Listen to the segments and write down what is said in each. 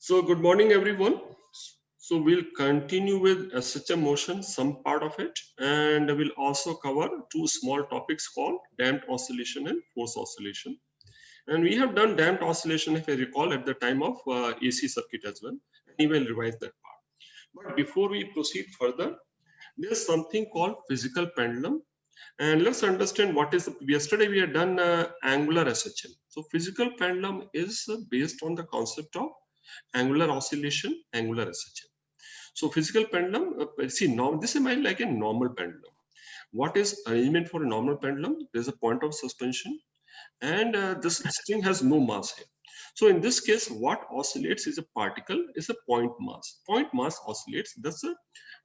So good morning, everyone. So we'll continue with SHM motion, some part of it, and we'll also cover two small topics called damped oscillation and force oscillation. And we have done damped oscillation, if I recall, at the time of AC circuit as well. We will revise that part. But before we proceed further, there's something called physical pendulum. And let's understand what is, yesterday we had done angular SHM. So physical pendulum is based on the concept of angular oscillation, angular SHM. So physical pendulum, this is like a normal pendulum. What is arrangement for a normal pendulum? There's a point of suspension, and this string has no mass here. So in this case, what oscillates is a particle, is a point mass. Point mass oscillates. That's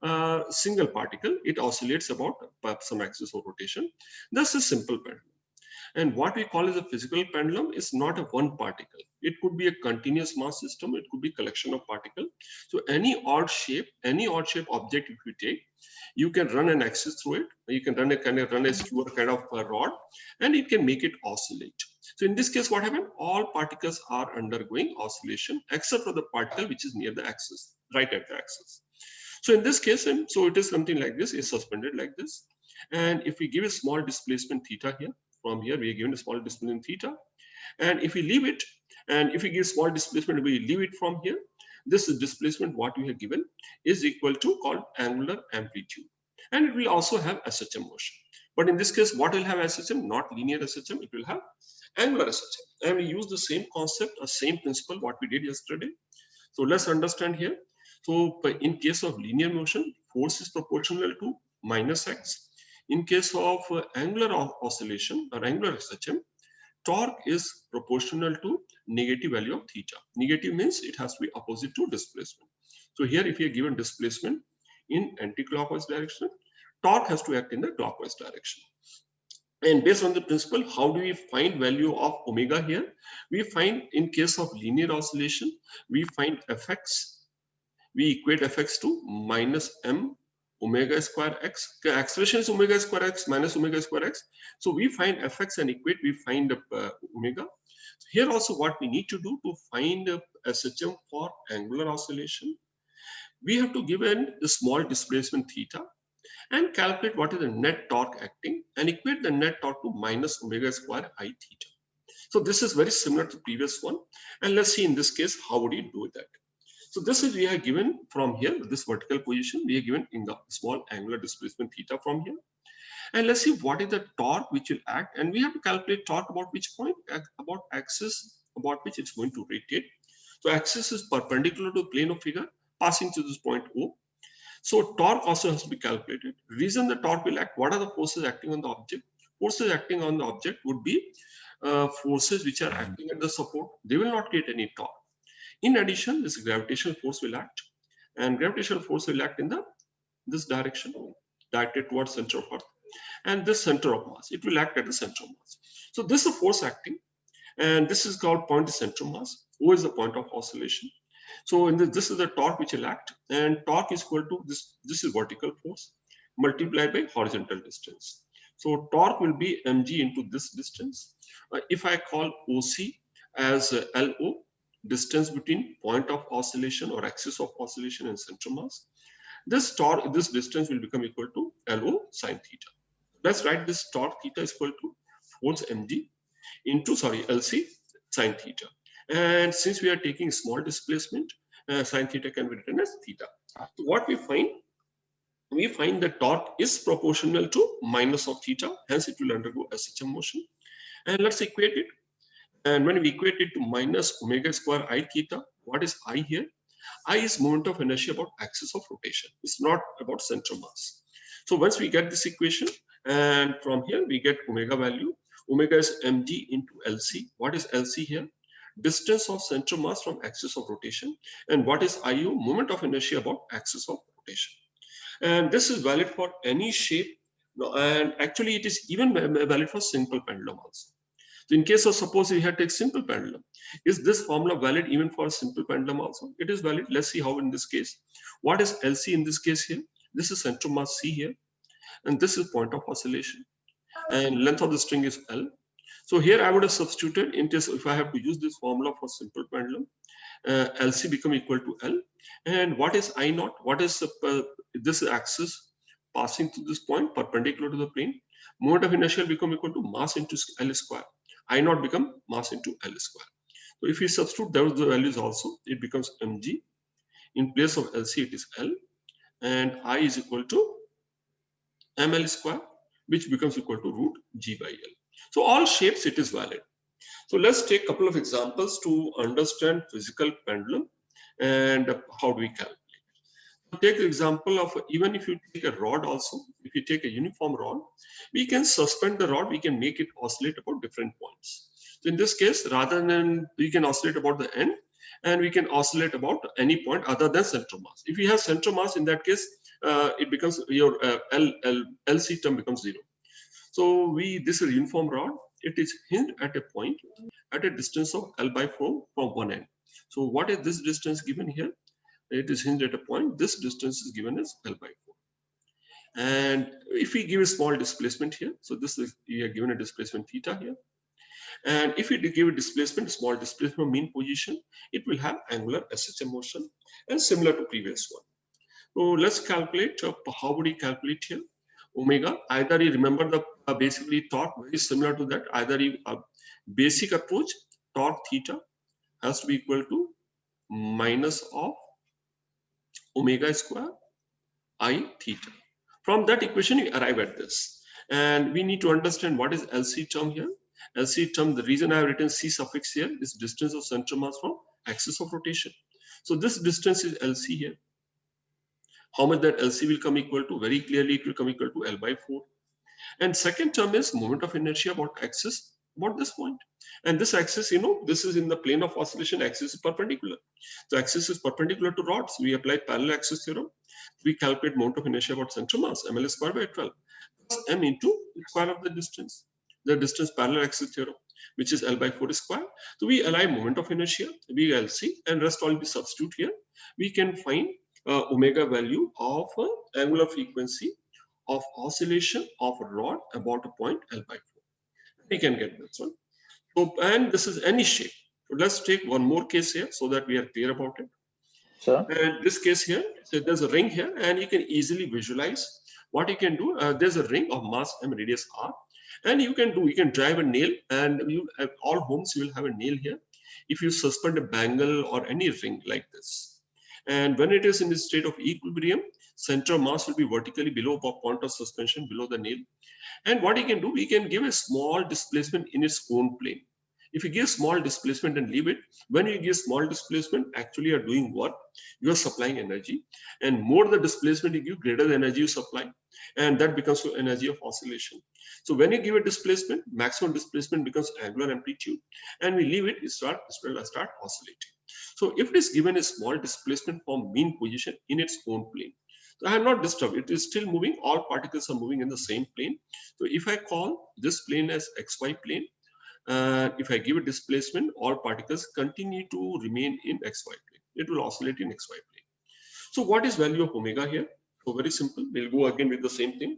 a single particle. It oscillates about some axis of rotation. That's a simple pendulum. And what we call as a physical pendulum is not a one particle. It could be a continuous mass system. It could be collection of particles. So any odd shape object, if you take, you can run an axis through it. You can run a skewer kind of a rod, and it can make it oscillate. So in this case, what happened? All particles are undergoing oscillation except for the particle which is near the axis, right at the axis. So in this case, and so it is something like this, is suspended like this. And if we give a small displacement theta here, from here we are given a small displacement theta. And if we leave it, and if we give small displacement, we leave it from here, this displacement what we have given is equal to called angular amplitude. And it will also have SHM motion. But in this case, what will have SHM? Not linear SHM, it will have angular SHM. And we use the same concept, or same principle what we did yesterday. So let's understand here. So in case of linear motion, force is proportional to minus x. In case of angular oscillation or angular SHM, torque is proportional to negative value of theta. Negative means it has to be opposite to displacement. So here if you are given displacement in anti-clockwise direction, torque has to act in the clockwise direction. And based on the principle, how do we find value of omega here? We find in case of linear oscillation, we find fx. We equate fx to minus m omega square x. The expression is omega square x minus omega square x. So we find fx and equate, we find omega. So here also what we need to do to find SHM for angular oscillation, we have to give a small displacement theta and calculate what is the net torque acting and equate the net torque to minus omega square I theta. So this is very similar to previous one. And let's see in this case, how would you do that? So this is we are given from here, this vertical position, we are given in the small angular displacement theta from here. And let's see what is the torque which will act. And we have to calculate torque about which point, about axis, about which it's going to rotate. So axis is perpendicular to plane of figure, passing to this point O. So torque also has to be calculated. Reason the torque will act, what are the forces acting on the object? Forces acting on the object would be forces which are acting at the support. They will not create any torque. In addition, this gravitational force will act, and gravitational force will act in this direction, directed towards center of Earth, and this center of mass. It will act at the center of mass. So this is a force acting, and this is called point of center of mass. O is the point of oscillation. So in this is the torque which will act, and torque is equal to this. This is vertical force multiplied by horizontal distance. So torque will be mg into this distance. If I call OC as LO, distance between point of oscillation or axis of oscillation and center mass, this torque, this distance will become equal to LO sine theta. Let's write this torque theta is equal to force mg into LC sine theta. And since we are taking small displacement, sine theta can be written as theta. So what we find the torque is proportional to minus of theta, hence it will undergo SHM motion. And let's equate it. And when we equate it to minus omega square I theta, what is I here? I is moment of inertia about axis of rotation. It's not about center mass. So once we get this equation, and from here we get omega value. Omega is mg into LC. What is LC here? Distance of center mass from axis of rotation. And what is IU? Moment of inertia about axis of rotation. And this is valid for any shape. And actually it is even valid for simple pendulum also. So in case of suppose we had to take simple pendulum, is this formula valid even for a simple pendulum also? It is valid. Let's see how in this case. What is LC in this case here? This is center mass C here, and this is point of oscillation, and length of the string is L. So here I would have substituted in case if I have to use this formula for simple pendulum, LC become equal to L. And what is I naught? What is this axis passing through this point perpendicular to the plane? Moment of inertia become equal to mass into L square. I naught become mass into L square. So if we substitute those the values also, it becomes mg. In place of LC, it is L, and I is equal to ml square, which becomes equal to root g by L. So all shapes it is valid. So let's take a couple of examples to understand physical pendulum and how do we calculate. Take the example of even if you take a rod also, if you take a uniform rod, we can suspend the rod, we can make it oscillate about different points. So in this case, rather than we can oscillate about the end, and we can oscillate about any point other than center mass. If you have center mass, in that case, it becomes your LC term becomes 0. So this is a uniform rod. It is hinged at a point at a distance of L by 4 from one end. So what is this distance given here? It is hinged at a point. This distance is given as L by 4. And if we give a small displacement here, so this is we are given a displacement theta here. And if we give a displacement, small displacement mean position, it will have angular SHM motion and similar to previous one. So let's calculate. How would we calculate here? Omega. Either you remember the basically torque very similar to that. Either you basic approach torque theta has to be equal to minus of omega square I theta. From that equation, you arrive at this. And we need to understand what is LC term here. LC term, the reason I have written C suffix here is distance of center mass from axis of rotation. So this distance is LC here. How much that LC will come equal to? Very clearly, it will come equal to L by 4. And second term is moment of inertia about axis, about this point. And this axis, this is in the plane of oscillation, axis is perpendicular. The axis is perpendicular to rods. We apply parallel axis theorem. We calculate moment of inertia about center mass, ml square by 12, plus m into the square of the distance parallel axis theorem, which is L by 4 square. So we align moment of inertia, we LC, and rest all we substitute here. We can find omega value of angular frequency of oscillation of a rod about a point L by 4. We can get this one. So, and this is any shape. So let's take one more case here so that we are clear about it. Sure. And this case here, so there's a ring here, and you can easily visualize what you can do. There's a ring of mass m radius r, and you can drive a nail, and you at all homes you will have a nail here. If you suspend a bangle or any ring like this, and when it is in the state of equilibrium, center mass will be vertically below point of suspension below the nail. And what you can do, we can give a small displacement in its own plane. If you give small displacement and leave it, when you give small displacement, actually you are doing work, you are supplying energy, and more the displacement you give, greater the energy you supply, and that becomes the energy of oscillation. So when you give a displacement, maximum displacement becomes angular amplitude, and we leave it, it will start oscillating. So if it is given a small displacement from mean position in its own plane, so I have not disturbed, it is still moving, all particles are moving in the same plane. So if I call this plane as XY plane, if I give a displacement, all particles continue to remain in XY plane. It will oscillate in XY plane. So what is value of omega here? So very simple, we'll go again with the same thing.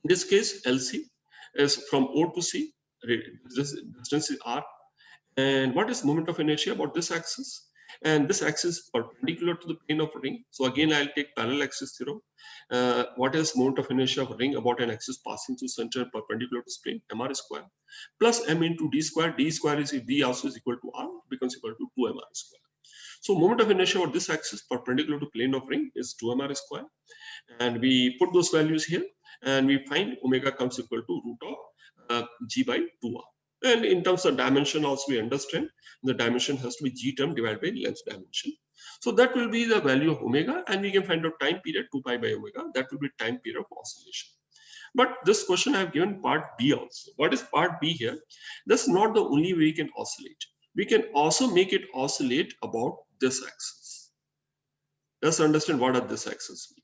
In this case, LC is from O to C, this distance is R. And what is moment of inertia about this axis? And this axis is perpendicular to the plane of a ring. So again, I'll take parallel axis theorem. What is moment of inertia of a ring about an axis passing through center perpendicular to plane? Mr square plus m into d square. D square is if d also is equal to r, becomes equal to 2mr square. So moment of inertia about this axis perpendicular to plane of ring is 2mr square. And we put those values here, and we find omega comes equal to root of g by 2r. And in terms of dimension also we understand the dimension has to be g term divided by length dimension. So that will be the value of omega, and we can find out time period 2 pi by omega. That will be time period of oscillation. But this question I have given part B also. What is part B here? That's not the only way we can oscillate. We can also make it oscillate about this axis. Let's understand what are this axis.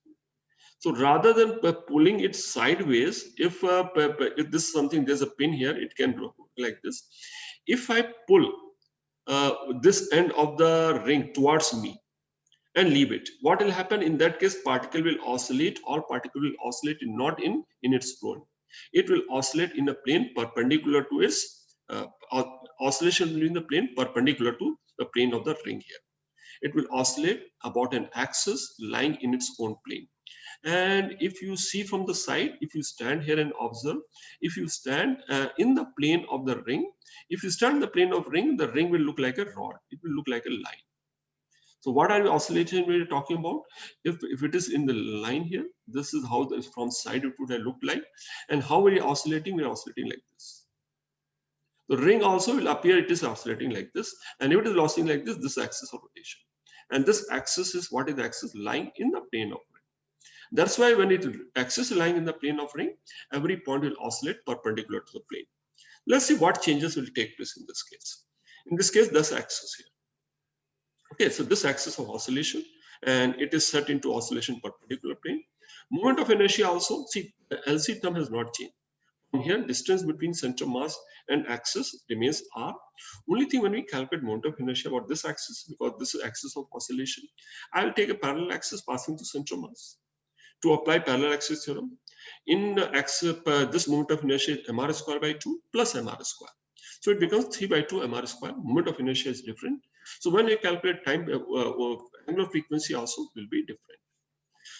So rather than pulling it sideways, if this is something, there's a pin here, it can go like this. If I pull this end of the ring towards me and leave it, what will happen in that case? Particle will oscillate, or particle will oscillate not in its flow. it will oscillate in a plane perpendicular to its oscillation between the plane perpendicular to the plane of the ring here. It will oscillate about an axis lying in its own plane. And if you see from the side, if you stand here and observe, if you stand in the plane of the ring, if you stand in the plane of ring, the ring will look like a rod. It will look like a line. So what are the oscillation we are talking about? If it is in the line here, this is how this from side it would have looked like. And how are we oscillating? We are oscillating like this. The ring also will appear it is oscillating like this. And if it is oscillating like this axis of rotation. And this axis is what is the axis lying in the plane of ring. That's why when it axis is lying in the plane of ring, every point will oscillate perpendicular to the plane. Let's see what changes will take place in this case. In this case, this axis here. Okay, so this axis of oscillation, and it is set into oscillation perpendicular plane. Moment of inertia also, see, the LC term has not changed. From here, distance between center mass and axis remains r. Only thing when we calculate moment of inertia about this axis, because this is axis of oscillation, I will take a parallel axis passing through center mass. To apply parallel axis theorem, in the axis, this moment of inertia is mr square by 2 plus mr square. So it becomes 3 by 2 mr square. Moment of inertia is different. So when you calculate time, angular frequency also will be different.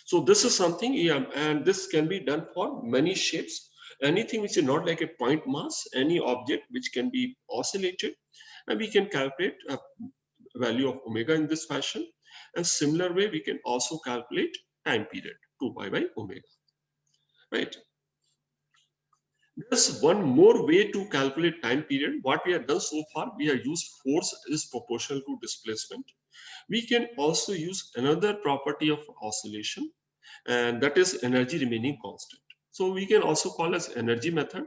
So this is something, and this can be done for many shapes. Anything which is not like a point mass, any object which can be oscillated, and we can calculate a value of omega in this fashion. And similar way, we can also calculate time period, 2 pi by omega, right? There's one more way to calculate time period. What we have done so far, we have used force is proportional to displacement. We can also use another property of oscillation, and that is energy remaining constant. So we can also call as energy method.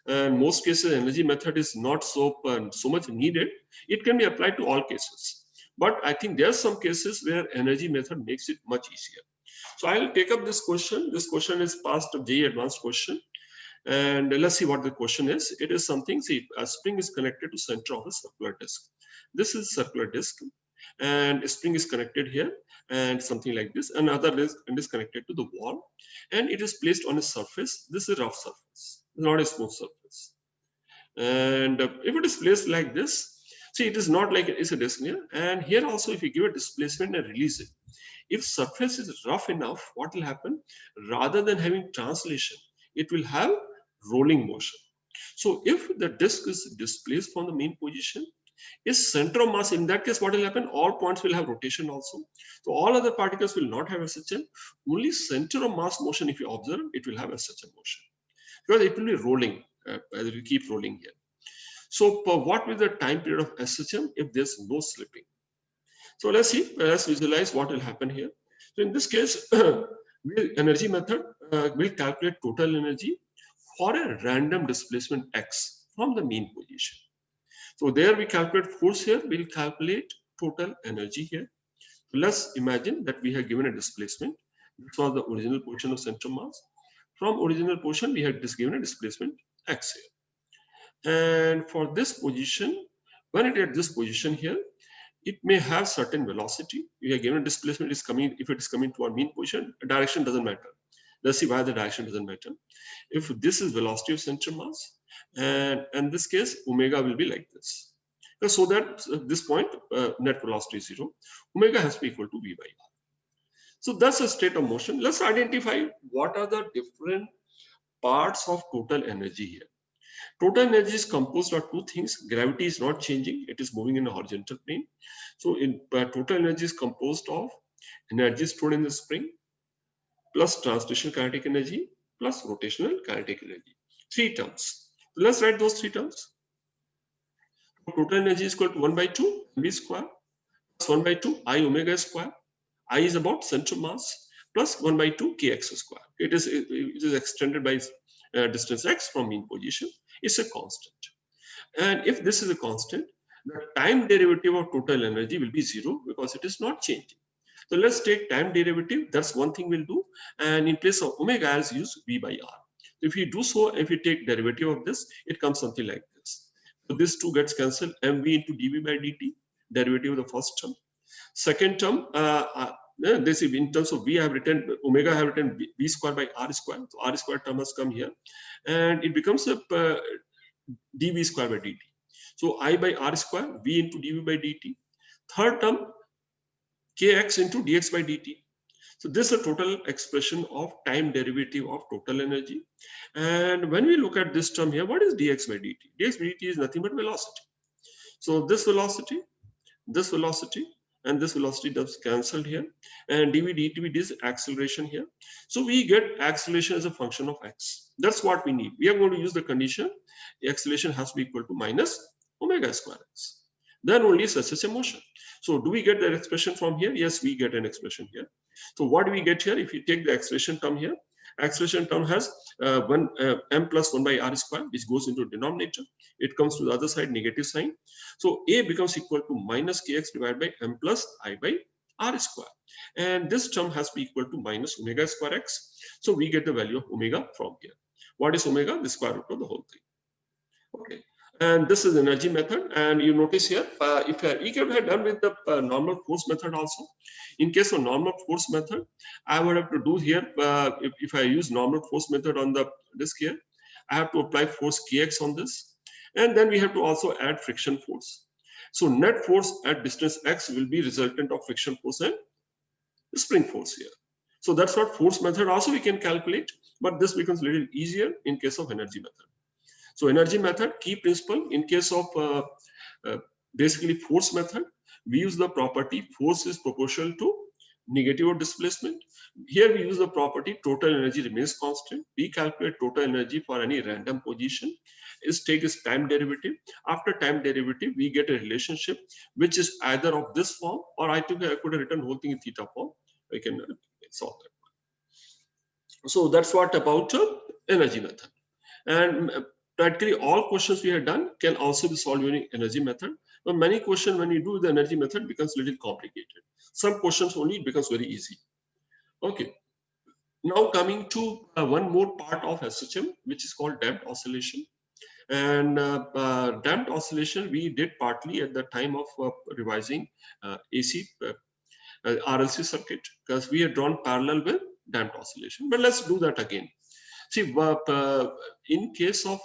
And most cases, energy method is not so much needed. It can be applied to all cases. But I think there are some cases where energy method makes it much easier. So I will take up this question. This question is past JEE advanced question. And let's see what the question is. It is something, see, a spring is connected to center of a circular disc. This is circular disc, and a spring is connected here, and something like this. Another disc is connected to the wall, and it is placed on a surface. This is a rough surface, not a smooth surface. And if it is placed like this, see, it is not like it's a disc here. And here also, if you give a displacement and release it, if surface is rough enough, what will happen? Rather than having translation, it will have rolling motion. So if the disk is displaced from the main position, is center of mass, in that case, what will happen? All points will have rotation also. So all other particles will not have SHM. Only center of mass motion, if you observe, it will have SHM motion. Because it will be rolling, as we keep rolling here. So what will the time period of SHM if there's no slipping? So let's see, let's visualize what will happen here. So in this case, energy method will calculate total energy for a random displacement x from the mean position. So there we calculate force here, we'll calculate total energy here. So let's imagine that we have given a displacement. This was the original position of center mass. From original position, we had given a displacement x here. And for this position, when it at this position here, it may have certain velocity. We have given a displacement is coming, if it is coming to our mean position, direction doesn't matter. Let's see why the direction doesn't matter. If this is velocity of center mass, and in this case, omega will be like this. So that at this point, net velocity is 0. Omega has to be equal to v by r. So that's a state of motion. Let's identify what are the different parts of total energy here. Total energy is composed of two things. Gravity is not changing. It is moving in a horizontal plane. So in total energy is composed of energy stored in the spring plus translational kinetic energy plus rotational kinetic energy. Three terms. So let's write those three terms. Total energy is equal to 1 by 2 v square plus 1 by 2 I omega square. I is about center mass plus 1 by 2 kx square. It is extended by distance x from mean position. It's a constant. And if this is a constant, the time derivative of total energy will be 0 because it is not changing. So let's take time derivative. That's one thing we'll do. And in place of omega, I'll use v by r. If you do so, if you take derivative of this, it comes something like this. So this 2 gets cancelled, mv into dv by dt, derivative of the first term. Second term, This is in terms of V, I have written omega, I have written V square by R square. So R square term has come here, and it becomes a dV square by dt. So I by R square, V into dV by dt. Third term, kx into dx by dt. So this is a total expression of time derivative of total energy. And when we look at this term here, what is dx by dt? Dx by dt is nothing but velocity. So this velocity, and this velocity does cancelled here, and dv dt is acceleration here. So we get acceleration as a function of x. That's what we need. We are going to use the condition the acceleration has to be equal to minus omega square x. Then only such a motion. So do we get that expression from here? Yes, we get an expression here. So what do we get here? If you take the acceleration term here, acceleration term has m plus 1 by r square, which goes into denominator. It comes to the other side, negative sign. So a becomes equal to minus kx divided by m plus I by r square. And this term has to be equal to minus omega square x. So we get the value of omega from here. What is omega? The square root of the whole thing. Okay. And this is energy method. And you notice here, if we could have done with the normal force method also. In case of normal force method, I would have to do here, if I use normal force method on the disk here, I have to apply force kx on this. And then we have to also add friction force. So net force at distance x will be resultant of friction force and spring force here. So that's what force method also we can calculate, but this becomes a little easier in case of energy method. So energy method, key principle, in case of basically force method, we use the property force is proportional to negative of displacement. Here we use the property total energy remains constant. We calculate total energy for any random position. Is take its time derivative. After time derivative, we get a relationship which is either of this form, or I could have written whole thing in theta form. I can solve that. So that's what about energy method. And practically all questions we have done can also be solved using energy method. But many questions when you do the energy method becomes a little complicated. Some questions only it becomes very easy. Okay. Now coming to one more part of SHM, which is called damped oscillation. And damped oscillation we did partly at the time of revising AC RLC circuit, because we had drawn parallel with damped oscillation. But let's do that again. See, in case of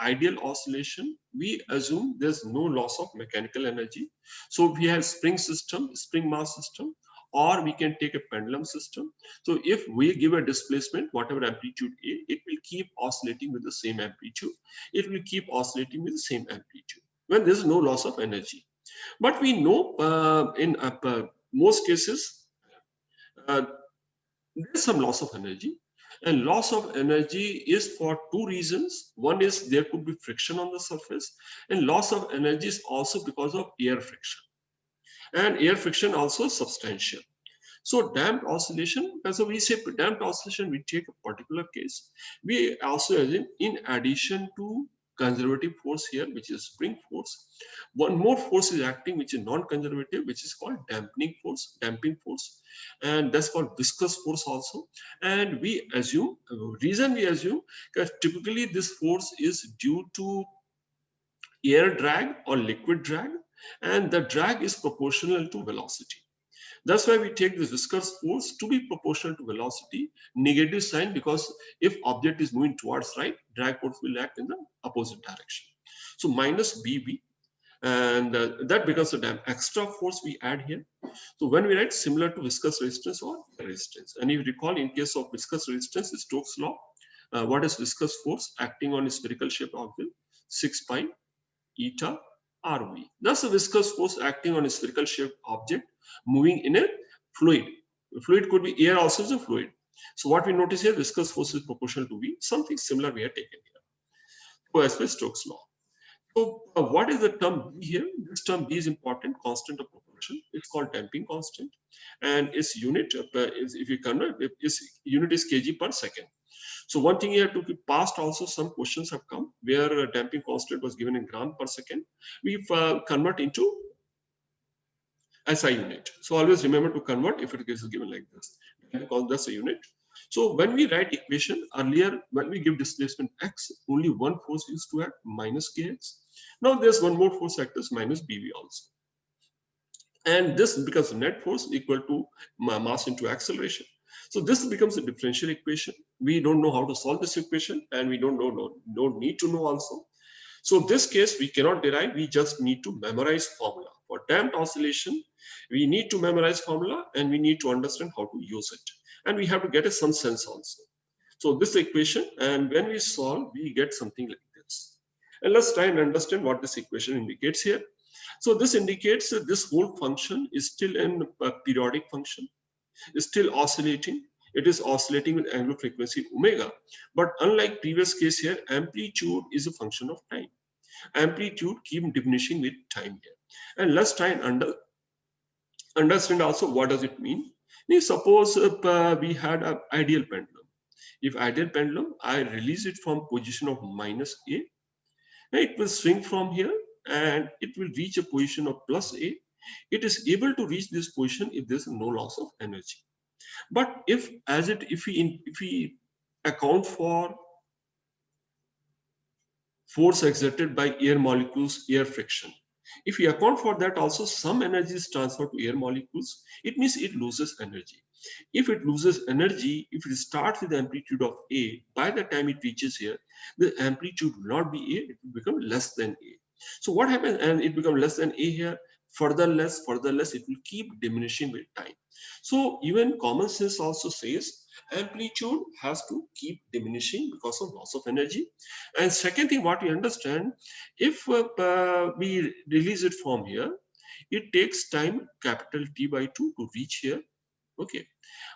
ideal oscillation, we assume there's no loss of mechanical energy. So we have spring system, spring mass system, or we can take a pendulum system. So if we give a displacement, whatever amplitude A, it will keep oscillating with the same amplitude. It will keep oscillating with the same amplitude when there's no loss of energy. But we know in most cases, there's some loss of energy. And loss of energy is for two reasons. One is there could be friction on the surface, and loss of energy is also because of air friction. And air friction also substantial. So damped oscillation, as we say damped oscillation, we take a particular case. We also assume in addition to conservative force here, which is spring force, one more force is acting which is non-conservative, which is called damping force, and that's called viscous force also. And we assume, reason we assume, because typically this force is due to air drag or liquid drag, and the drag is proportional to velocity. That's why we take this viscous force to be proportional to velocity, negative sign, because if object is moving towards right, drag force will act in the opposite direction. So minus BB, and that becomes the damn extra force we add here. So when we write similar to viscous resistance or resistance, and if you recall in case of viscous resistance, Stokes law, what is viscous force acting on a spherical shaped object? 6 pi eta RV. That's the viscous force acting on a spherical shaped object moving in a fluid. A fluid could be air, also is a fluid. So what we notice here, viscous force is proportional to V. Something similar we have taken here. So as per Stokes law. So what is the term B here? This term B is important, constant of proportion. It's called damping constant, and its unit, if you convert, its unit is kg per second. So one thing you have to keep past also, some questions have come where damping constant was given in gram per second. We convert into SI unit. So always remember to convert if it is given like this, because that's a unit. So when we write equation earlier, when we give displacement x, only one force used to act, minus kx. Now there's one more force actors, minus BV also. and this becomes net force equal to mass into acceleration. So this becomes a differential equation. We don't know how to solve this equation, and we don't need to know also. So in this case, we cannot derive, we just need to memorize formula. For damped oscillation, we need to memorize formula and we need to understand how to use it. And we have to get some sense also. So this equation, and when we solve, we get something like this. And let's try and understand what this equation indicates here. So this indicates that this whole function is still in a periodic function, is still oscillating. It is oscillating with angular frequency omega. But unlike previous case here, amplitude is a function of time. Amplitude keep diminishing with time here. And let's try and understand also what does it mean. Now, suppose we had an ideal pendulum. If ideal pendulum, I release it from position of minus A, it will swing from here and it will reach a position of plus A. It is able to reach this position if there's no loss of energy. But if we account for force exerted by air molecules, air friction, if we account for that also, some energy is transferred to air molecules, it means it loses energy. If it loses energy, if it starts with the amplitude of A, by the time it reaches here, the amplitude will not be A, it will become less than A. So what happens, and it becomes less than A here, further less, it will keep diminishing with time. So even common sense also says amplitude has to keep diminishing because of loss of energy. And second thing, what we understand, if we release it from here, it takes time capital T by 2 to reach here. Okay.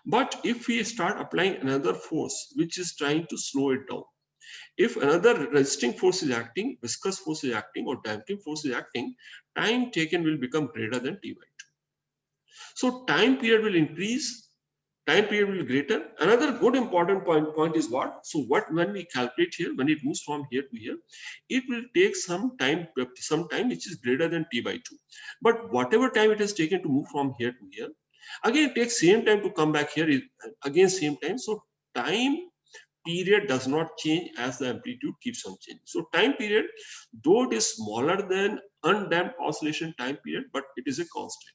But if we start applying another force, which is trying to slow it down, if another resisting force is acting, viscous force is acting, or damping force is acting, time taken will become greater than T by 2. So time period will increase, time period will be greater. Another good important point is what? So what when we calculate here, when it moves from here to here, it will take some time which is greater than T by 2. But whatever time it has taken to move from here to here, again it takes same time to come back here, again same time. So time period does not change as the amplitude keeps on changing. So time period, though it is smaller than undamped oscillation time period, but it is a constant.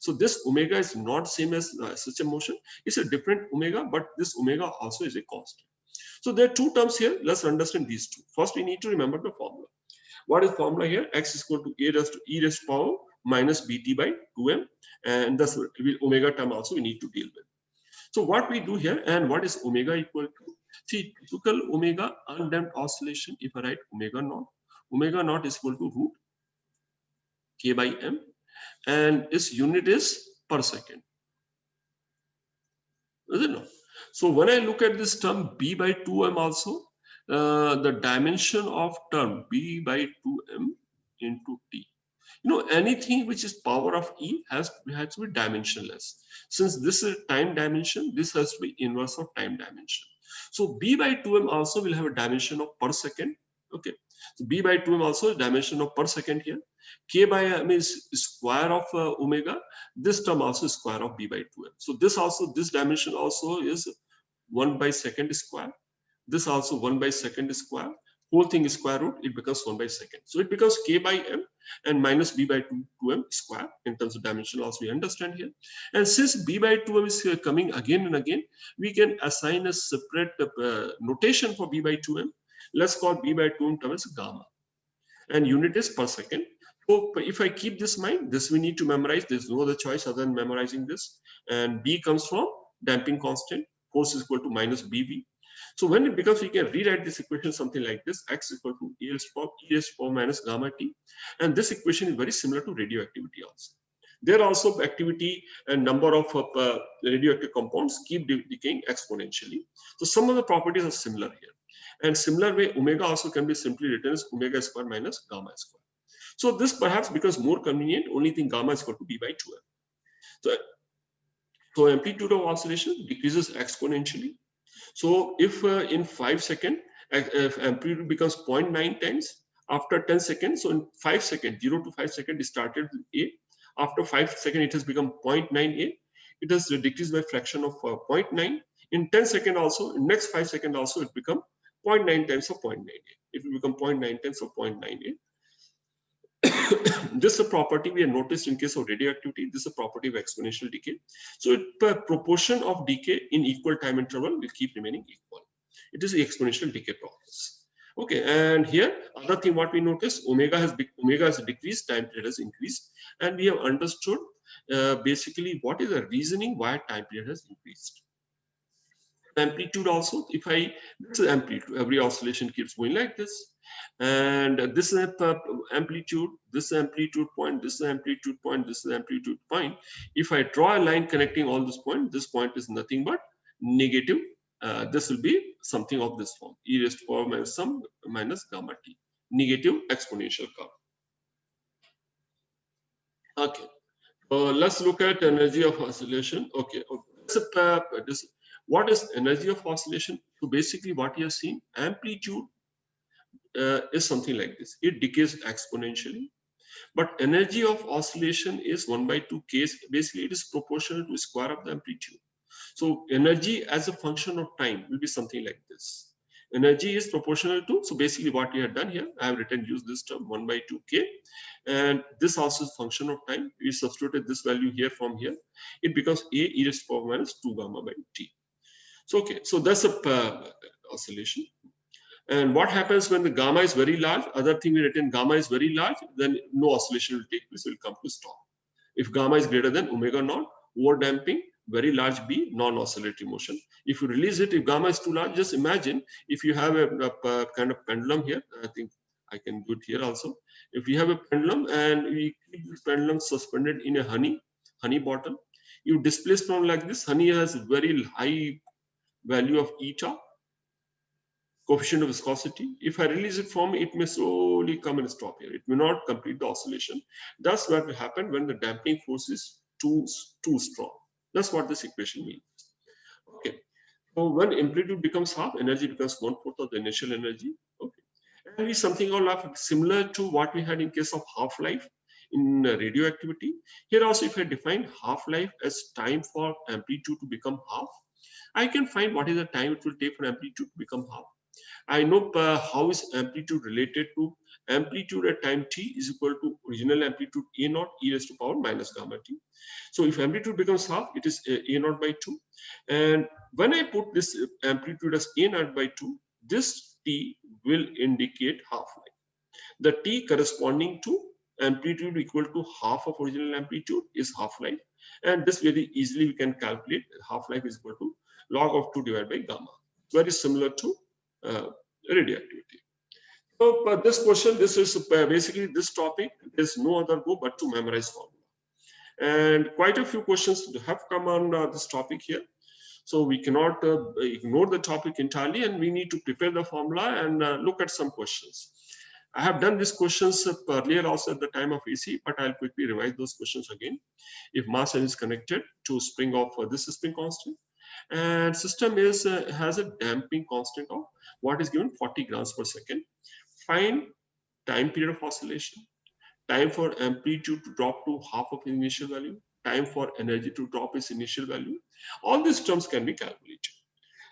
So this omega is not same as such a motion. It's a different omega, but this omega also is a constant. So there are two terms here. Let's understand these two. First, we need to remember the formula. What is formula here? X is equal to e raised to power minus bt by 2m, and thus omega term also we need to deal with. So what we do here, and what is omega equal to? See, typical omega undamped oscillation, if I write omega naught is equal to root k by m, and its unit is per second. Is it not? So when I look at this term b by 2m also, the dimension of term b by 2m into t. You know, anything which is power of e has to be dimensionless. Since this is time dimension, this has to be inverse of time dimension. So b by 2m also will have a dimension of per second. Okay. So b by 2m also is dimension of per second here. K by m is square of omega. This term also is square of b by 2m. So this dimension also is 1 by second square. This also 1 by second square. Whole thing is square root, it becomes 1 by second. So it becomes k by m and minus b by 2m square in terms of dimension also we understand here. And since b by 2m is coming again and again, we can assign a separate notation for b by 2m. Let's call b by 2m term as gamma. And unit is per second. So if I keep this in mind, this we need to memorize. There's no other choice other than memorizing this. And B comes from damping constant. Force is equal to minus BV. So when it becomes, we can rewrite this equation something like this: X is equal to E raised to power minus gamma T. And this equation is very similar to radioactivity also. There also activity and number of radioactive compounds keep decaying exponentially. So some of the properties are similar here. And similar way, omega also can be simply written as omega square minus gamma square. So this perhaps becomes more convenient. Only thing, gamma is equal to b by 2m. So amplitude of oscillation decreases exponentially. So if in 5 seconds, if amplitude becomes 0.9 times, after 10 seconds, so in 5 seconds, 0 to 5 seconds, it started with A. After 5 seconds, it has become 0.9A. It has decreased by fraction of 0.9. In 10 seconds also, in next 5 seconds also, it become 0.9 times of 0.9A. It will become 0.9 times of 0.9A. This is a property we have noticed in case of radioactivity. This is a property of exponential decay. So per proportion of decay in equal time interval will keep remaining equal. It is the exponential decay process. Okay, and here other thing what we notice, omega has decreased, time period has increased, and we have understood basically what is the reasoning why time period has increased. Amplitude also, if I, this is amplitude, every oscillation keeps going like this, and this is amplitude, this amplitude point, this amplitude point, this amplitude point. If I draw a line connecting all this point is nothing but negative. This will be something of this form, e raised to power minus some minus gamma t, negative exponential curve. Okay, let's look at energy of oscillation. Okay, what is energy of oscillation? So basically what you have seen, amplitude is something like this. It decays exponentially, but energy of oscillation is 1/2 k. Basically, it is proportional to square of the amplitude. So energy as a function of time will be something like this. Energy is proportional to, so basically what we have done here, I have written, use this term 1/2 k, and this also is function of time. We substituted this value here from here. It becomes a e raised to power minus 2 gamma by t. So okay, so that's a oscillation. And what happens when the gamma is very large? Other thing we written, gamma is very large, then no oscillation will take place, will come to stop. If gamma is greater than omega naught, over damping, very large B, non-oscillatory motion. If you release it, if gamma is too large, just imagine if you have a kind of pendulum here. I think I can do it here also. If we have a pendulum and we keep this pendulum suspended in a honey bottle, you displace from like this. Honey has very high value of eta, coefficient of viscosity. If I release it from, it may slowly come and stop here. It may not complete the oscillation. That's what will happen when the damping force is too strong. That's what this equation means. Okay. So when amplitude becomes half, energy becomes 1/4 of the initial energy. Okay. And it's something similar to what we had in case of half-life in radioactivity. Here also, if I define half-life as time for amplitude to become half, I can find what is the time it will take for amplitude to become half. I know how is amplitude related to amplitude at time t is equal to original amplitude a naught e raised to power minus gamma t. So if amplitude becomes half, it is a naught by 2. And when I put this amplitude as a naught by 2, this t will indicate half-life. The t corresponding to amplitude equal to half of original amplitude is half-life. And this very easily we can calculate half-life is equal to log of 2 divided by gamma. Very similar to radioactivity. So this question, this is basically this topic. There's no other go but to memorize formula. And quite a few questions have come on this topic here. So we cannot ignore the topic entirely, and we need to prepare the formula and look at some questions. I have done these questions earlier also at the time of AC, but I'll quickly revise those questions again. If mass is connected to spring of this spring constant, and system is has a damping constant of what is given 40 grams per second. Find time period of oscillation, time for amplitude to drop to half of initial value, time for energy to drop its initial value. All these terms can be calculated.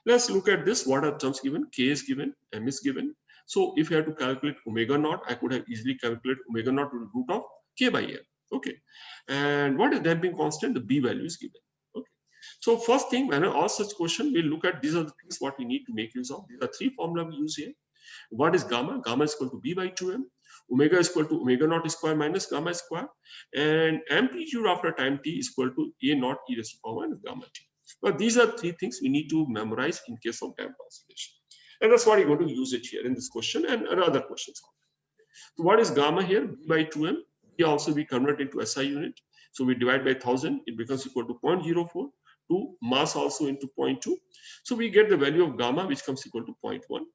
Let's look at this. What are terms given? K is given, M is given. So if you have to calculate omega naught, I could have easily calculated omega naught to the root of K by L. Okay. And what is damping constant? The B value is given. Okay. So first thing, when I ask such question, we'll look at these are the things what we need to make use of. These are three formula we use here. What is gamma? Gamma is equal to B by 2M. Omega is equal to omega naught square minus gamma square. And amplitude after time t is equal to A naught e raised to power minus gamma t. But these are three things we need to memorize in case of damped oscillation. And that's why you're going to use it here in this question and other questions. So what is gamma here? B by 2M. B also we convert into SI unit. So we divide by 1000. It becomes equal to 0.04. To mass also into 0.2. So we get the value of gamma, which comes equal to 0.1.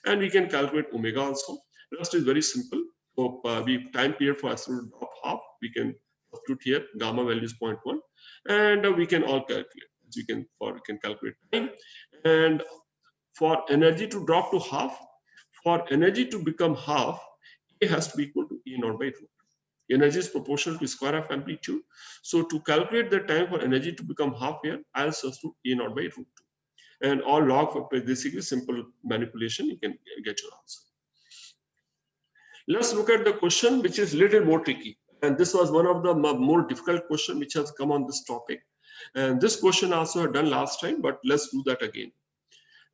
And we can calculate omega also. Rest is very simple. So we time period for absolute drop half. We can substitute here. Gamma value is 0.1. And we can all calculate. We can calculate time. And for energy to drop to half, for energy to become half, A has to be equal to E naught by root. Energy is proportional to square of amplitude. So to calculate the time for energy to become half here, I'll substitute A naught by root 2. And all log for basically simple manipulation, you can get your answer. Let's look at the question which is little more tricky. And this was one of the more difficult question which has come on this topic. And this question also had done last time, but let's do that again.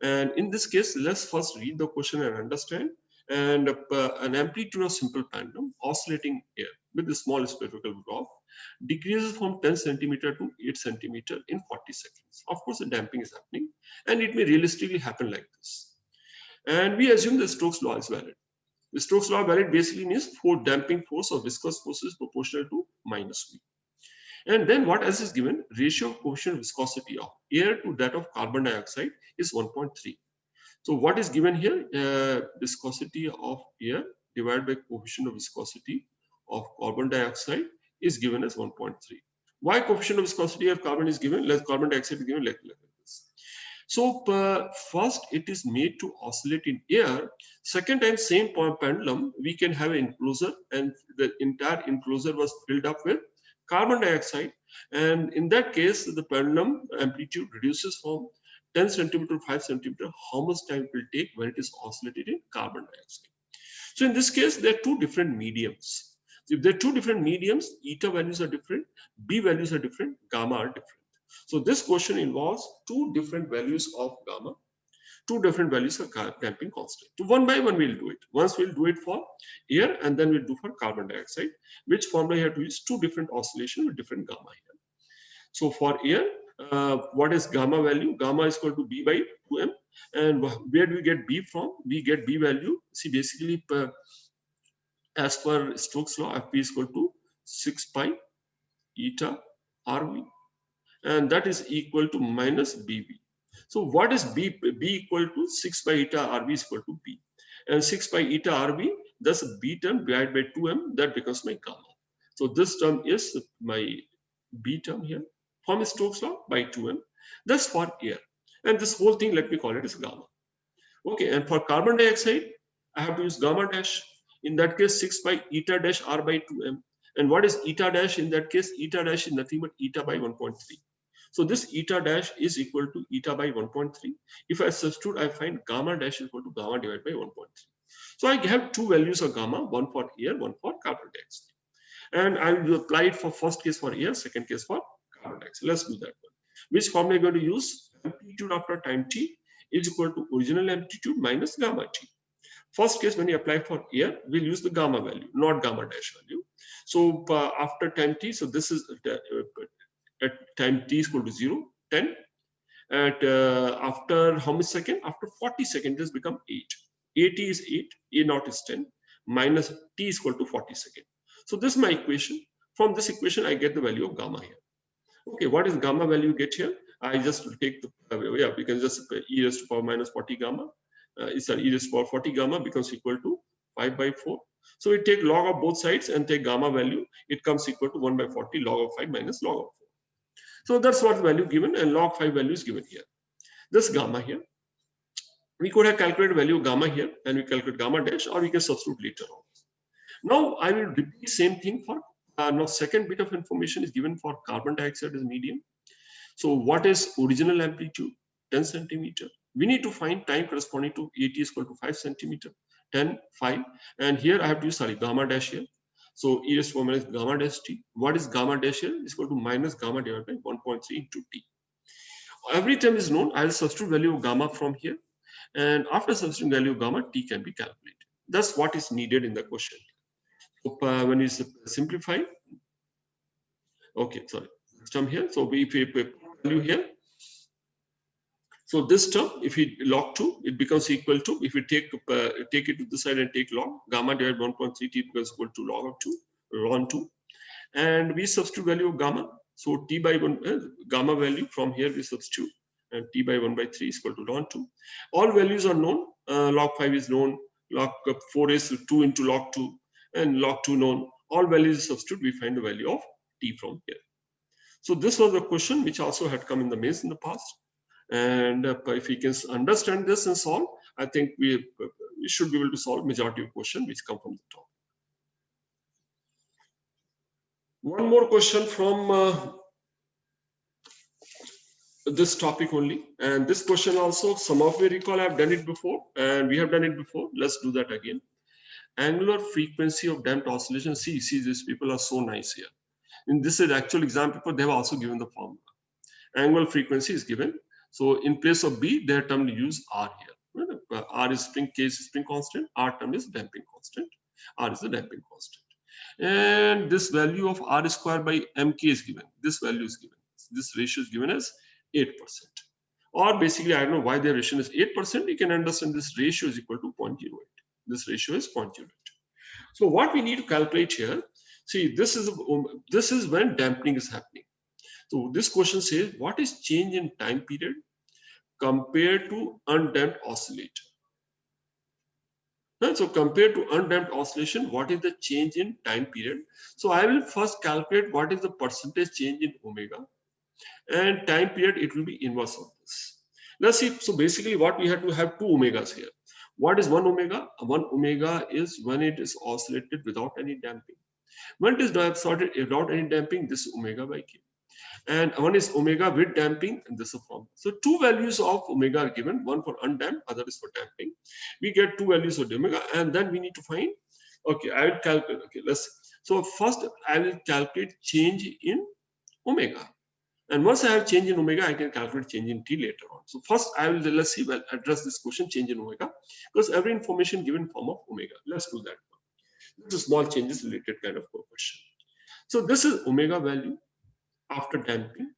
And in this case, let's first read the question and understand. And an amplitude of simple pendulum oscillating air with a small spherical graph decreases from 10 centimeter to 8 centimeter in 40 seconds. Of course, the damping is happening, and it may realistically happen like this. And we assume the Stokes law is valid. The Stokes law valid basically means for damping force or viscous force is proportional to minus V. And then what else is given? Ratio of coefficient viscosity of air to that of carbon dioxide is 1.3. So what is given here? Viscosity of air divided by coefficient of viscosity of carbon dioxide is given as 1.3. Why coefficient of viscosity of carbon is given? Less carbon dioxide is given like this. So first it is made to oscillate in air. Second time same pendulum we can have an enclosure, and the entire enclosure was filled up with carbon dioxide, and in that case the pendulum amplitude reduces from 10 centimeter to 5 centimeter. How much time it will take when it is oscillated in carbon dioxide? So in this case there are two different mediums. If there are two different mediums, eta values are different, B values are different, gamma are different. So this question involves two different values of gamma, two different values of damping constant. So one by one we'll do it. Once we'll do it for air, and then we'll do for carbon dioxide, which formula you have to use two different oscillation with different gamma here. So for air, what is gamma value? Gamma is equal to B by 2m. And where do we get B from? We get B value. See, basically, as per Stokes law, Fp is equal to 6 pi eta Rv. And that is equal to minus BV. So what is B? B equal to 6 pi eta Rv is equal to B. And 6 pi eta Rv, thus B term divided by 2m, that becomes my gamma. So this term is my B term here from Stokes law by 2m. That's for air. And this whole thing, let me call it as gamma. Okay, and for carbon dioxide, I have to use gamma dash. In that case, 6 pi eta dash R by 2m. And what is eta dash? In that case, eta dash is nothing but eta by 1.3. So this eta dash is equal to eta by 1.3. If I substitute, I find gamma dash is equal to gamma divided by 1.3. So I have two values of gamma, one for air, one for carbon dioxide. And I will apply it for first case for air, second case for carbon dioxide. Let's do that one. Which formula are going to use? Amplitude after time t is equal to original amplitude minus gamma t. First case, when you apply for air, we'll use the gamma value, not gamma dash value. So after time t, so this is at time t is equal to 0, 10. At after how many seconds? After 40 seconds, this become 8. AT is 8, A naught is 10, minus t is equal to 40 seconds. So this is my equation. From this equation, I get the value of gamma here. Okay, what is gamma value get here? I just take the, we can just e raised to power minus 40 gamma. Sorry, e raised to power 40 gamma becomes equal to 5 by 4. So we take log of both sides and take gamma value. It comes equal to 1 by 40 log of 5 minus log of 4. So that's what value given, and log 5 value is given here. This gamma here. We could have calculated value of gamma here, and we calculate gamma dash, or we can substitute later on. Now I will repeat same thing for now second bit of information is given for carbon dioxide as medium. So what is original amplitude? 10 centimeter. We need to find time corresponding to AT is equal to 5 centimeter, 10, 5. And here I have to use, gamma dash here. So E raised to power minus gamma dash t. What is gamma dash here? Is equal to minus gamma divided by 1.3 into t. Every term is known. I will substitute value of gamma from here. And after substituting value of gamma, t can be calculated. That's what is needed in the question. So when you simplify, okay, sorry, this term here. So if we put value here, so this term, if we log 2, it becomes equal to, if we take it to this side and take log, gamma divided by 1.3 t becomes equal to log of 2, ln 2. And we substitute value of gamma. So t by 1, gamma value from here we substitute, and t by 1 by 3 is equal to ln 2. All values are known. Log 5 is known, log 4 is 2 into log 2, and log 2 known. All values substitute, we find the value of t from here. So this was a question which also had come in the mains in the past. And if we can understand this and solve, I think we should be able to solve majority of questions which come from the top. One more question from this topic only, and this question also, some of you recall I've done it before, and we have done it before. Let's do that again. angular frequency of damped oscillation. See, these people are so nice here. In this is actual exam paper, they have also given the formula. Angular frequency is given. So in place of B, their term use R here. R is spring, K is spring constant, R term is damping constant. R is the damping constant. And this value of R square by MK is given. This value is given. This ratio is given as 8%. Or basically, I don't know why their ratio is 8%. You can understand this ratio is equal to 0.08. This ratio is 0.08. So what we need to calculate here, see, this is when damping is happening. So this question says, what is change in time period compared to undamped oscillator? So compared to undamped oscillation, what is the change in time period? So I will first calculate what is the percentage change in omega, and time period, it will be inverse of this. Let's see. So basically what we have to have two omegas here. What is one omega? One omega is when it is oscillated without any damping. When it is oscillated without any damping, this is omega by K. And one is omega with damping, and this is form. So two values of omega are given, one for undamped, other is for damping. We get two values of omega, and then we need to find, okay, I will calculate, okay, so first I will calculate change in omega. And once I have change in omega, I can calculate change in T later on. So first I will, let's see, well, address this question, change in omega, because every information given form of omega. Let's do that. This is small changes related kind of question. So this is omega value after damping.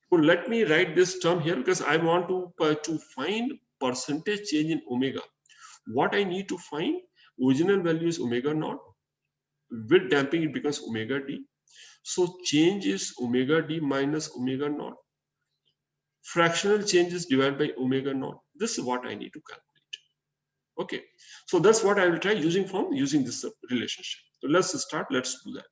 So let me write this term here because I want to find percentage change in omega. What I need to find, original value is omega naught. With damping, it becomes omega d. So change is omega d minus omega naught. Fractional change is divided by omega naught. This is what I need to calculate. Okay, so that's what I will try using this relationship. So let's start. Let's do that.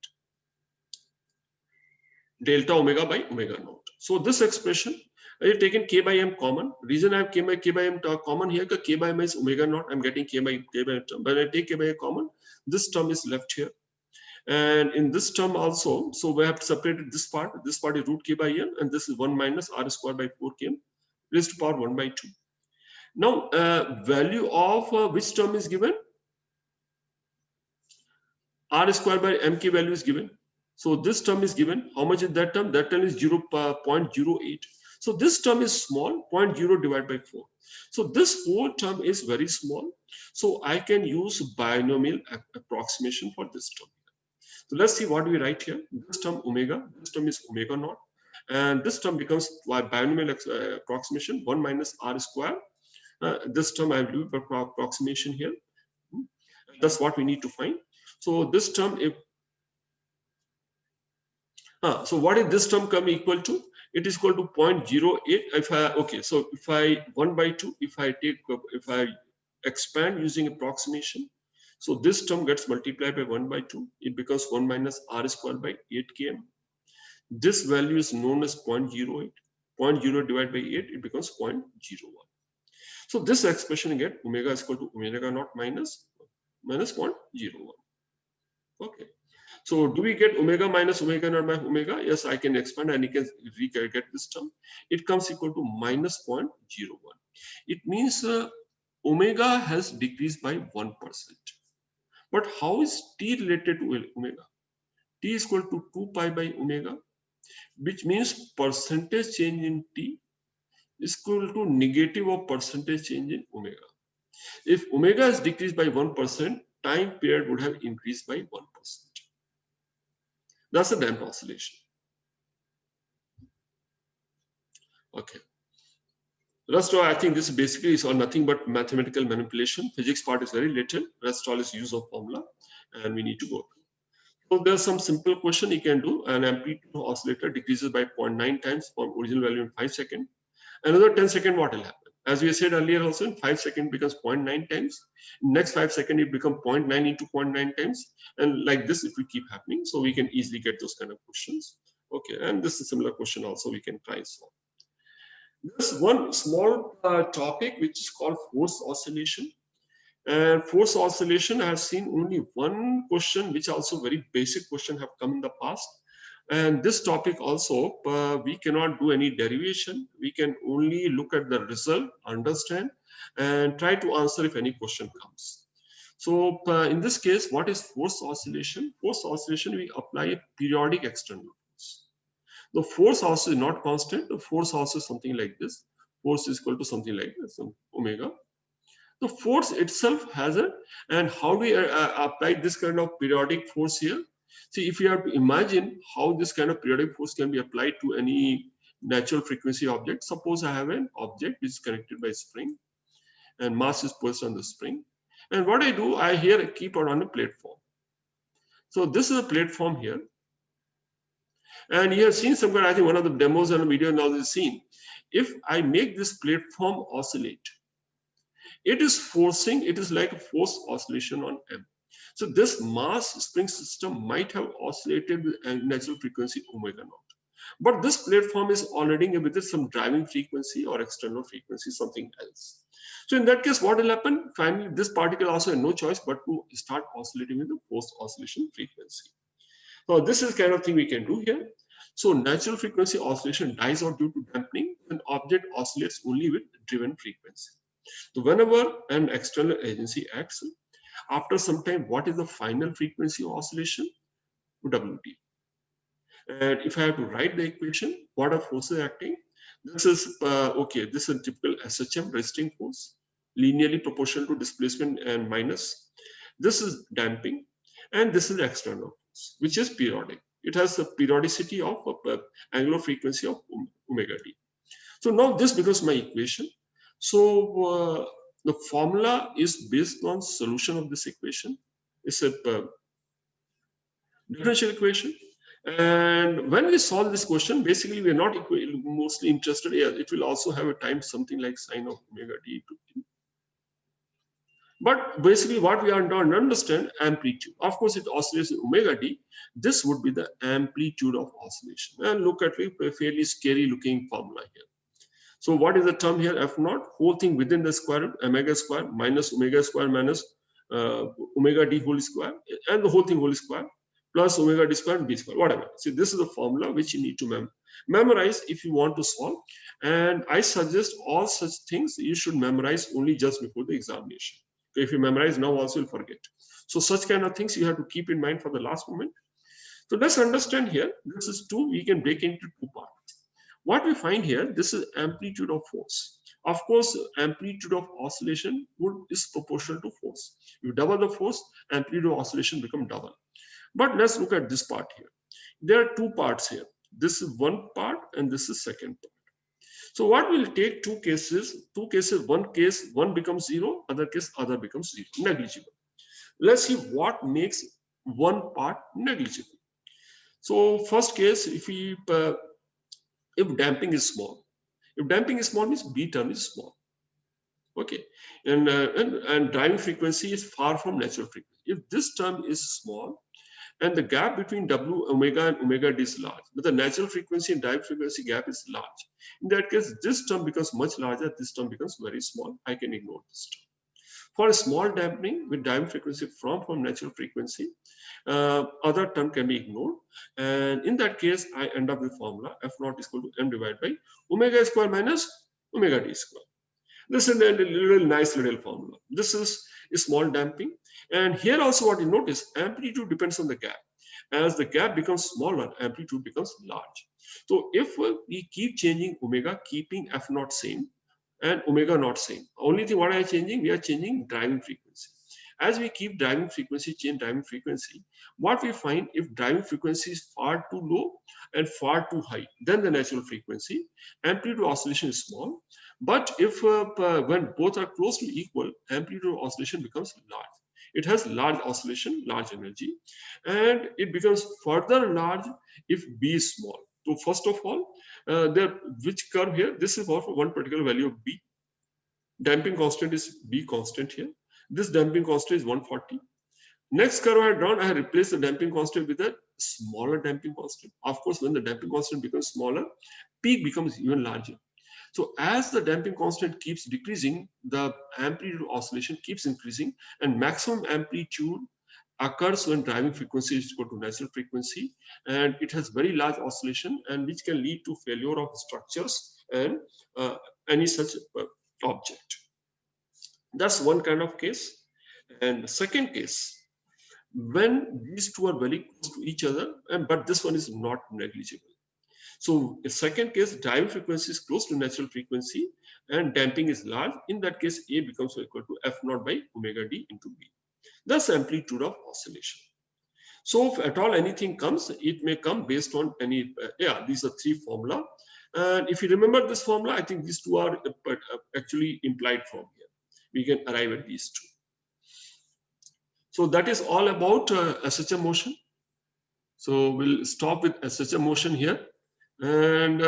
Delta omega by omega naught. So this expression, I have taken K by M common. Reason I have K by M common here, because K by M is omega naught. I'm getting K by M term. When I take K by M common, this term is left here. And in this term also, so we have separated this part. This part is root K by M, and this is 1 minus R square by 4K raised to power 1 by 2. Now, value of which term is given? R square by MK value is given. So this term is given. How much is that term? That term is 0.08. So this term is small, 0.0 divided by 4. So this whole term is very small. So I can use binomial approximation for this term. So let's see what we write here. This term omega, this term is omega naught. And this term becomes binomial approximation, 1 minus R square. This term I will do approximation here. That's what we need to find. So this term, so what is this term come equal to? It is equal to 0.08. If I 1 by 2, if I expand using approximation, so this term gets multiplied by 1 by 2. It becomes 1 minus R square by 8 km. This value is known as 0.08. 0.0 divided by 8, it becomes 0.01. So this expression get omega is equal to omega naught minus 0.01. Okay. So do we get omega minus omega naught by omega? Yes, I can expand and you can get this term. It comes equal to minus 0.01. It means omega has decreased by 1%. But how is T related to omega? T is equal to 2 pi by omega, which means percentage change in T is equal to negative of percentage change in omega. If omega is decreased by 1%, time period would have increased by 1%. That's a damped oscillation. Okay. Rest all, I think this basically is all nothing but mathematical manipulation. Physics part is very little. Rest all is use of formula, and we need to go through. So there's some simple question you can do. An amplitude oscillator decreases by 0.9 times from original value in 5 seconds. Another 10 seconds, what will happen? As we said earlier also, in 5 seconds becomes 0.9 times. In next 5 seconds, it becomes 0.9 into 0.9 times. And like this, it will keep happening. So we can easily get those kind of questions. Okay, and this is a similar question also we can try solve. There's one small topic which is called force oscillation. And force oscillation, I have seen only one question, which also very basic question have come in the past. And this topic also, we cannot do any derivation. We can only look at the result, understand, and try to answer if any question comes. So in this case, what is force oscillation? Force oscillation, we apply a periodic external force. The force also is not constant. The force also is something like this. Force is equal to something like this, some omega. The force itself has a, and how do we apply this kind of periodic force here? See, if you have to imagine how this kind of periodic force can be applied to any natural frequency object. Suppose I have an object which is connected by a spring and mass is placed on the spring. And what I do, I here keep it on a platform. So this is a platform here. And you have seen somewhere, I think one of the demos and video now is seen. If I make this platform oscillate, it is forcing, it is like a force oscillation on M. So this mass spring system might have oscillated with a natural frequency omega naught. But this platform is already with some driving frequency or external frequency, something else. So in that case, what will happen? Finally, this particle also has no choice but to start oscillating with the force oscillation frequency. So this is kind of thing we can do here. So natural frequency oscillation dies out due to damping when object oscillates only with driven frequency. So whenever an external agency acts, after some time, what is the final frequency of oscillation? WT. And if I have to write the equation, what are forces acting? This is okay. This is a typical SHM, resisting force, linearly proportional to displacement and minus. This is damping, and this is external force, which is periodic. It has the periodicity of angular frequency of omega t. So now this becomes my equation. So the formula is based on solution of this equation. It's a differential equation. And when we solve this question, basically we are not mostly interested. Yeah, it will also have a time something like sine of omega t to t. But basically what we are trying to understand, amplitude. Of course, it oscillates in omega t. This would be the amplitude of oscillation. And look at a fairly scary looking formula here. So what is the term here? F naught, whole thing within the square root, omega square minus omega square minus omega d whole square, and the whole thing whole square plus omega d square and b square, whatever. So this is the formula which you need to memorize if you want to solve. And I suggest all such things you should memorize only just before the examination. If you memorize now also, you'll forget. So such kind of things you have to keep in mind for the last moment. So let's understand here, this is two, we can break into two parts. What we find here, this is amplitude of force. Of course, amplitude of oscillation is proportional to force. You double the force, amplitude of oscillation become double. But let's look at this part here. There are two parts here. This is one part and this is second part. So what will take two cases, one case, one becomes zero, other case, other becomes zero, negligible. Let's see what makes one part negligible. So first case, if damping is small. If damping is small means B term is small. Okay, and driving frequency is far from natural frequency. If this term is small and the gap between W omega and omega D is large, but the natural frequency and driving frequency gap is large. In that case, this term becomes much larger, this term becomes very small. I can ignore this term. For a small damping with driving frequency from natural frequency, other term can be ignored. And in that case, I end up with formula F naught is equal to M divided by omega square minus omega D square. This is a little nice little formula. This is a small damping. And here also what you notice, amplitude depends on the gap. As the gap becomes smaller, amplitude becomes large. So if we keep changing omega, keeping F naught same, and omega not same. Only thing what are changing? We are changing driving frequency. As we keep driving frequency, change driving frequency, what we find, if driving frequency is far too low and far too high, then the natural frequency, amplitude oscillation is small. But if when both are close to equal, amplitude oscillation becomes large. It has large oscillation, large energy, and it becomes further large if B is small. So first of all, which curve here? This is for one particular value of B. Damping constant is B constant here. This damping constant is 140. Next curve I have drawn, I have replaced the damping constant with a smaller damping constant. Of course, when the damping constant becomes smaller, peak becomes even larger. So as the damping constant keeps decreasing, the amplitude of oscillation keeps increasing, and maximum amplitude occurs when driving frequency is equal to natural frequency, and it has very large oscillation, and which can lead to failure of structures and any such object. That's one kind of case. And the second case, when these two are very close to each other, but this one is not negligible. So the second case, driving frequency is close to natural frequency and damping is large. In that case, A becomes equal to F naught by omega d into B. Thus amplitude of oscillation. So if at all anything comes, it may come based on any, these are three formula. And if you remember this formula, I think these two are actually implied from here. We can arrive at these two. So that is all about SHM motion. So we'll stop with SHM motion here. And